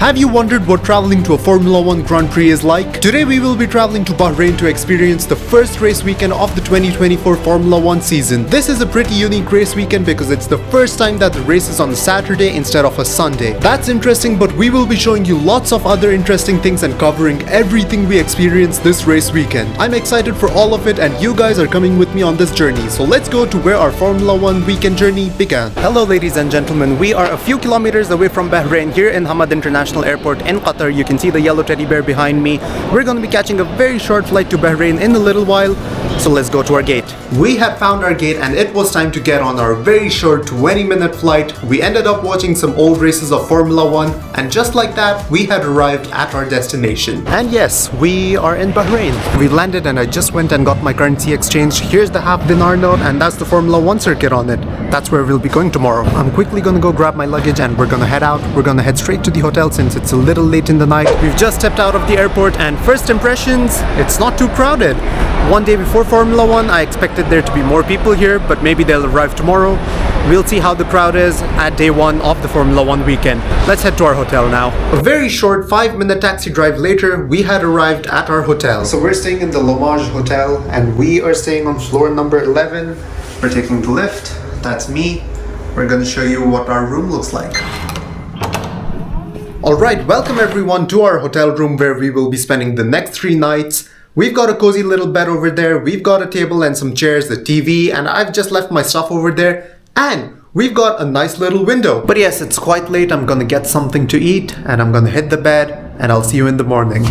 Have you wondered what traveling to a Formula 1 Grand Prix is like? Today we will be traveling to Bahrain to experience the first race weekend of the 2024 Formula 1 season. This is a pretty unique race weekend because it's the first time that the race is on a Saturday instead of a Sunday. That's interesting, but we will be showing you lots of other interesting things and covering everything we experienced this race weekend. I'm excited for all of it and you guys are coming with me on this journey. So let's go to where our Formula 1 weekend journey began. Hello ladies and gentlemen, we are a few kilometers away from Bahrain here in Hamad International Airport in Qatar. You can see the yellow teddy bear behind me. We're going to be catching a very short flight to Bahrain in a little while, so let's go to our gate. We had found our gate and it was time to get on our very short 20-minute flight. We ended up watching some old races of Formula 1 and just like that, we had arrived at our destination. And yes, we are in Bahrain. We landed and I just went and got my currency exchange. Here's the half dinar note and that's the Formula 1 circuit on it. That's where we'll be going tomorrow. I'm quickly gonna go grab my luggage and we're gonna head out. We're gonna head straight to the hotel since it's a little late in the night. We've just stepped out of the airport and first impressions, it's not too crowded. One day before Formula 1, I expected there to be more people here, but maybe they'll arrive tomorrow. We'll see how the crowd is at day one of the Formula 1 weekend. Let's head to our hotel now. A very short 5-minute taxi drive later, we had arrived at our hotel. So we're staying in the Lomage Hotel and we are staying on floor number 11. We're taking the lift. That's me. We're gonna show you what our room looks like. Alright, welcome everyone to our hotel room where we will be spending the next 3 nights. We've got a cozy little bed over there, we've got a table and some chairs, the TV, and I've just left my stuff over there. And we've got a nice little window. But yes, it's quite late, I'm gonna get something to eat and I'm gonna hit the bed and I'll see you in the morning.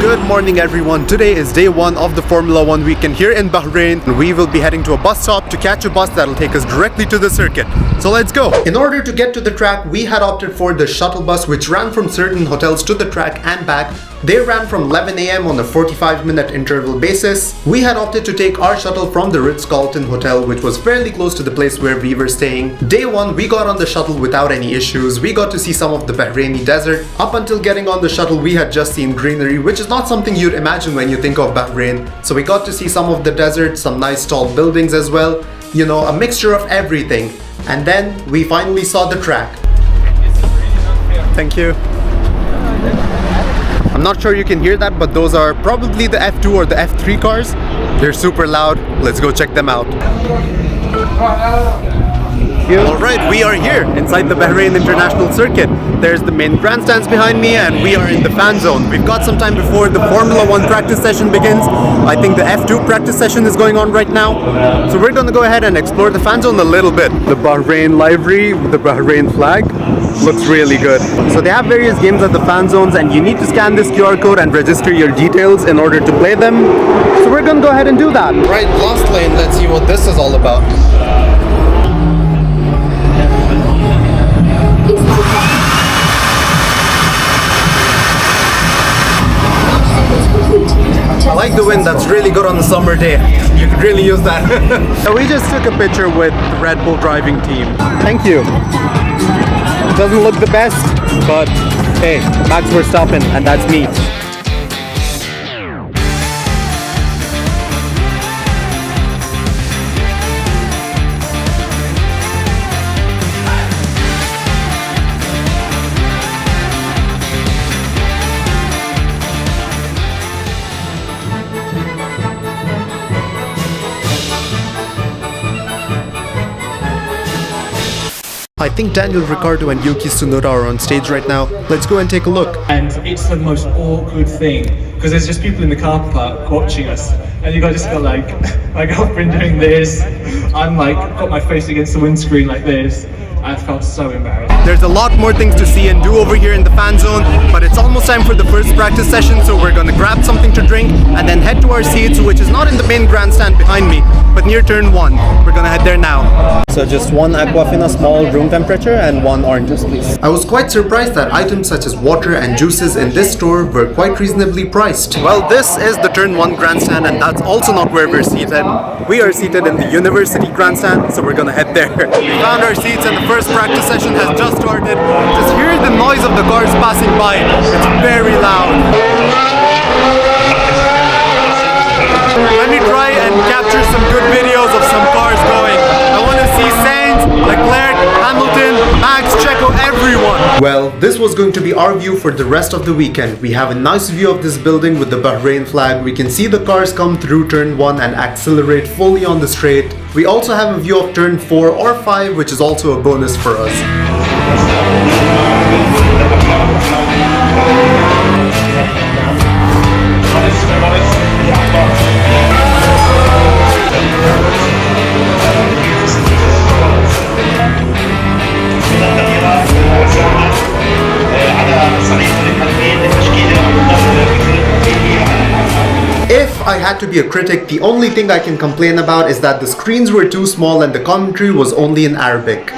Good morning everyone, today is day 1 of the Formula 1 weekend here in Bahrain. We will be heading to a bus stop to catch a bus that'll take us directly to the circuit. So let's go! In order to get to the track, we had opted for the shuttle bus which ran from certain hotels to the track and back. They ran from 11 AM on a 45-minute interval basis. We had opted to take our shuttle from the Ritz-Carlton Hotel which was fairly close to the place where we were staying. Day 1, we got on the shuttle without any issues. We got to see some of the Bahraini desert. Up until getting on the shuttle, we had just seen greenery, which is not something you'd imagine when you think of Bahrain. So we got to see some of the desert, some nice tall buildings as well. You know, a mixture of everything. And then we finally saw the track. Thank you. I'm not sure you can hear that, but those are probably the F2 or the F3 cars. They're super loud. Let's go check them out. Alright, we are here inside the Bahrain International Circuit. There's the main grandstands behind me and we are in the fan zone. We've got some time before the Formula 1 practice session begins. I think the F2 practice session is going on right now. So we're going to go ahead and explore the fan zone a little bit. The Bahrain livery with the Bahrain flag looks really good. So they have various games at the fan zones and you need to scan this QR code and register your details in order to play them. So we're going to go ahead and do that. Right, last lane, let's see what this is all about. I like the wind, that's really good on a summer day. You could really use that. So we just took a picture with the Red Bull driving team. Thank you. It doesn't look the best, but hey, Max Verstappen, and that's me. I think Daniel Ricciardo and Yuki Tsunoda are on stage right now. Let's go and take a look. And it's the most awkward thing because there's just people in the car park watching us and you guys just got like my girlfriend doing this. I'm like got my face against the windscreen like this. I felt so embarrassed. There's a lot more things to see and do over here in the fan zone, but it's almost time for the first practice session, so we're gonna grab something to drink and then head to our seats, which is not in the main grandstand behind me, but near turn 1. We're gonna head there now. So just 1 Aquafina small room temperature and 1 oranges please. I was quite surprised that items such as water and juices in this store were quite reasonably priced. Well, this is the turn 1 grandstand and that's also not where we're seated. We are seated in the University grandstand, so we're gonna head there. We found our seats and the first practice session has just started. Just hear the noise of the cars passing by. It's very loud. Let me try and capture some good videos of some cars going. I want to see Sainz, Leclerc, Hamilton, Max, Checo, everyone. Well, this was going to be our view for the rest of the weekend. We have a nice view of this building with the Bahrain flag. We can see the cars come through turn 1 and accelerate fully on the straight. We also have a view of turn 4 or 5, which is also a bonus for us. If I had to be a critic, the only thing I can complain about is that the screens were too small and the commentary was only in Arabic.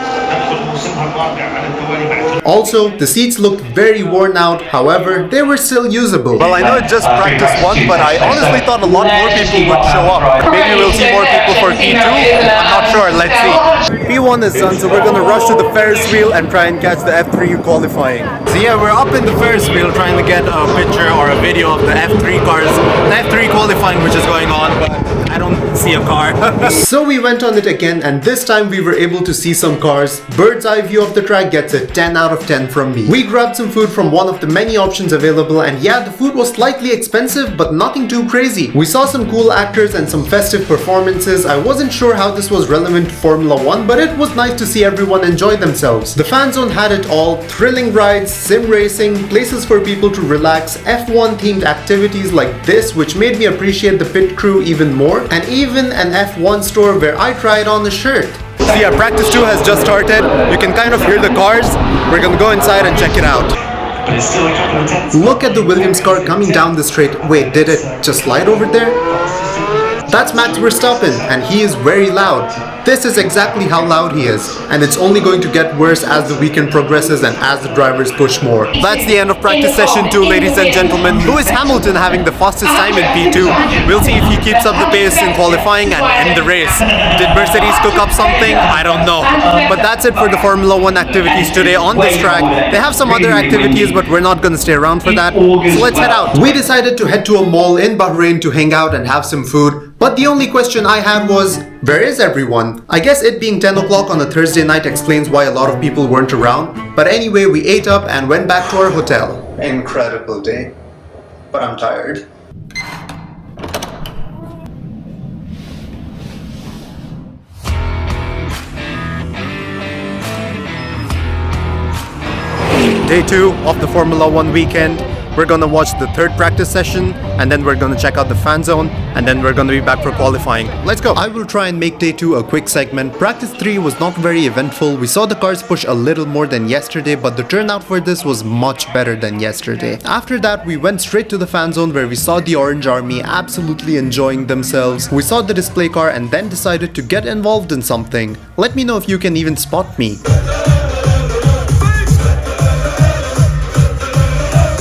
Also, the seats looked very worn out, however, they were still usable. Well, I know it's just practice 1, but I honestly thought a lot more people would show up. Maybe we'll see more people for P2, I'm not sure, let's see. P1 is done, so we're gonna rush to the Ferris wheel and try and catch the F3 qualifying. So yeah, we're up in the Ferris wheel trying to get a picture or a video of the F3 cars, the F3 qualifying which is going on, but I don't see a car. So we went on it again, and this time we were able to see some cars. Bird's eye view of the track gets a 10 out of 10 from me. We grabbed some food from one of the many options available, and yeah, the food was slightly expensive, but nothing too crazy. We saw some cool actors and some festive performances. I wasn't sure how this was relevant to Formula 1, but it was nice to see everyone enjoy themselves. The fan zone had it all: thrilling rides, sim racing, places for people to relax, F1 themed activities like this, which made me appreciate the pit crew even more, and even an F1 store where I tried on a shirt. So yeah, practice 2 has just started. You can kind of hear the cars. We're gonna go inside and check it out. Look at the Williams car coming down the straight. Wait, did it just slide over there? That's Max Verstappen, and he is very loud. This is exactly how loud he is, and it's only going to get worse as the weekend progresses and as the drivers push more. That's the end of practice session 2, ladies and gentlemen. Lewis Hamilton having the fastest time in P2. We'll see if he keeps up the pace in qualifying and end the race. Did Mercedes cook up something? I don't know. But that's it for the Formula 1 activities today on this track. They have some other activities, but we're not gonna stay around for that. So let's head out. We decided to head to a mall in Bahrain to hang out and have some food. But the only question I had was, where is everyone? I guess it being 10 o'clock on a Thursday night explains why a lot of people weren't around. But anyway, we ate up and went back to our hotel. Incredible day. But I'm tired. Day 2 of the Formula 1 weekend. We're gonna watch the third practice session, and then we're gonna check out the fan zone, and then we're gonna be back for qualifying. Let's go! I will try and make day 2 a quick segment. Practice 3 was not very eventful. We saw the cars push a little more than yesterday, but the turnout for this was much better than yesterday. After that, we went straight to the fan zone where we saw the Orange Army absolutely enjoying themselves. We saw the display car and then decided to get involved in something. Let me know if you can even spot me.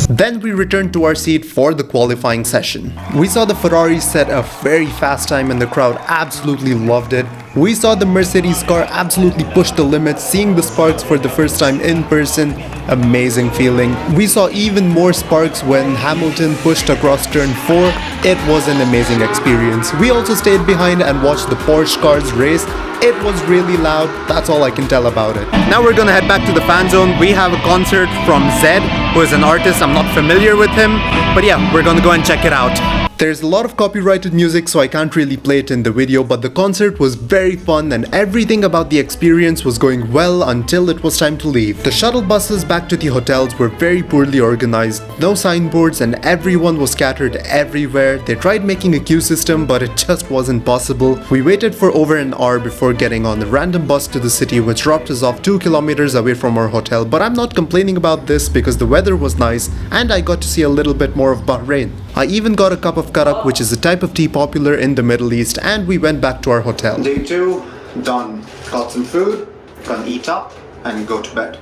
Then we returned to our seat for the qualifying session. We saw the Ferrari set a very fast time and the crowd absolutely loved it. We saw the Mercedes car absolutely push the limits, seeing the sparks for the first time in person. Amazing feeling. We saw even more sparks when Hamilton pushed across turn 4. It was an amazing experience. We also stayed behind and watched the Porsche cars race. It was really loud, that's all I can tell about it. Now we're gonna head back to the fan zone. We have a concert from Zed, who is an artist. I'm not familiar with him, but yeah, we're gonna go and check it out. There's a lot of copyrighted music, so I can't really play it in the video, but the concert was very fun and everything about the experience was going well until it was time to leave. The shuttle buses back to the hotels were very poorly organized, no signboards, and everyone was scattered everywhere. They tried making a queue system, but it just wasn't possible. We waited for over an hour before getting on a random bus to the city, which dropped us off 2 kilometers away from our hotel, but I'm not complaining about this because the weather was nice and I got to see a little bit more of Bahrain. I even got a cup of karak, which is a type of tea popular in the Middle East, and we went back to our hotel. Day 2, done. Got some food, gonna eat up, and go to bed.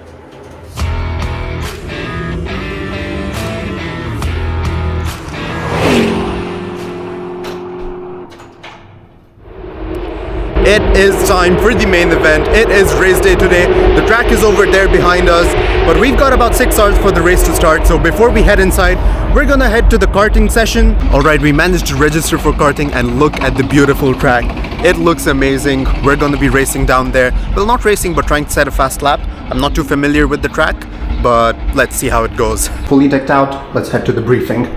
it is time for the main event. It is race day today. The track is over there behind us, but we've got about 6 hours for the race to start. So before we head inside, we're gonna head to the karting session. Alright, we managed to register for karting and look at the beautiful track. It looks amazing. We're gonna be racing down there. Well, not racing, but trying to set a fast lap. I'm not too familiar with the track, but let's see how it goes. Fully decked out, let's head to the briefing.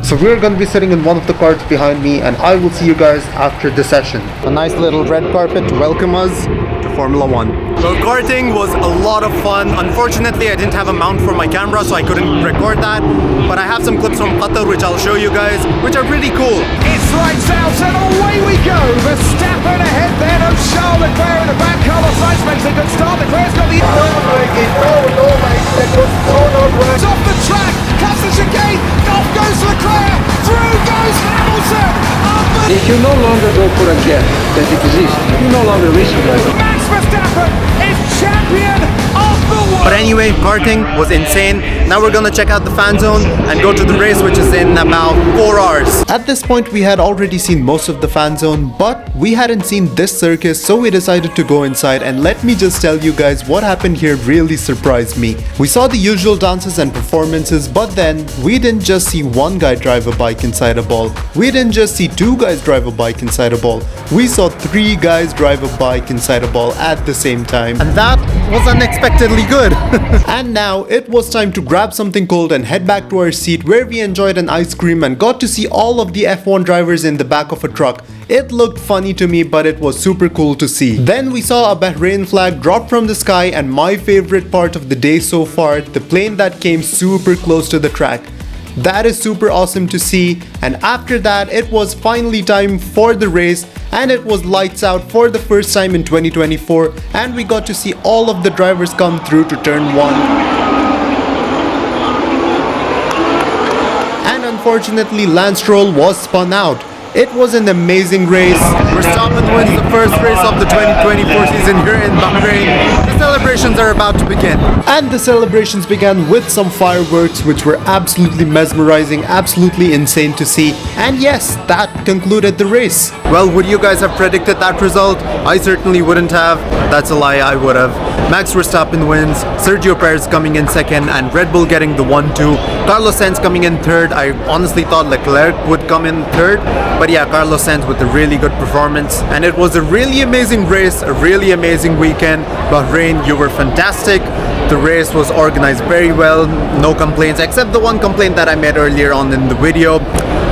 So we're going to be sitting in one of the cars behind me, and I will see you guys after the session. A nice little red carpet to welcome us to Formula 1. Well, karting was a lot of fun. Unfortunately, I didn't have a mount for my camera, so I couldn't record that. But I have some clips from Qatar, which I'll show you guys, which are really cool. It's lights out and away we go. Verstappen ahead then of Charles Leclerc in the back. Carlos Sainz makes a good start. Leclerc's got the... It's off the track, cuts the chicane, off goes Leclerc, through goes Hamilton. If you no longer go for a gap that it exists, you no longer risk driver. Max Verstappen is champion of the world. But anyway, karting was insane. Now we're gonna check out the fan zone and go to the race, which is in about 4 hours. At this point, we had already seen most of the fan zone, but we hadn't seen this circus, so we decided to go inside. And let me just tell you guys, what happened here really surprised me. We saw the usual dances and performances, but then we didn't just see one guy drive a bike inside a ball. We didn't just see 2 guys drive a bike inside a ball. We saw 3 guys drive a bike inside a ball at the same time. And that was unexpectedly good. And now it was time to grab something cold and head back to our seat, where we enjoyed an ice cream and got to see all of the F1 drivers in the back of a truck. It looked funny to me, but it was super cool to see. Then we saw a Bahrain flag drop from the sky, and my favorite part of the day so far, the plane that came super close to the track. That is super awesome to see. And after that, it was finally time for the race, and it was lights out for the first time in 2024, and we got to see all of the drivers come through to turn 1. And unfortunately, Lance Stroll was spun out. It was an amazing race. Verstappen wins the first race of the 2024 season here in Bahrain. The celebrations are about to begin. And the celebrations began with some fireworks, which were absolutely mesmerizing, absolutely insane to see. And yes, that concluded the race. Well, would you guys have predicted that result? I certainly wouldn't have. That's a lie, I would have. Max Verstappen wins, Sergio Perez coming in second, and Red Bull getting the 1-2. Carlos Sainz coming in third. I honestly thought Leclerc would come in third. But yeah, Carlos Sainz with a really good performance. And it was a really amazing race, a really amazing weekend. Bahrain, you were fantastic. The race was organized very well, no complaints, except the one complaint that I made earlier on in the video.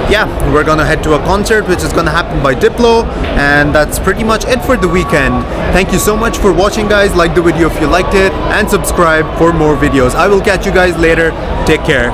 Yeah, we're gonna head to a concert, which is gonna happen by Diplo, and that's pretty much it for the weekend. Thank you so much for watching, guys. Like the video if you liked it, and subscribe for more videos. I will catch you guys later. Take care.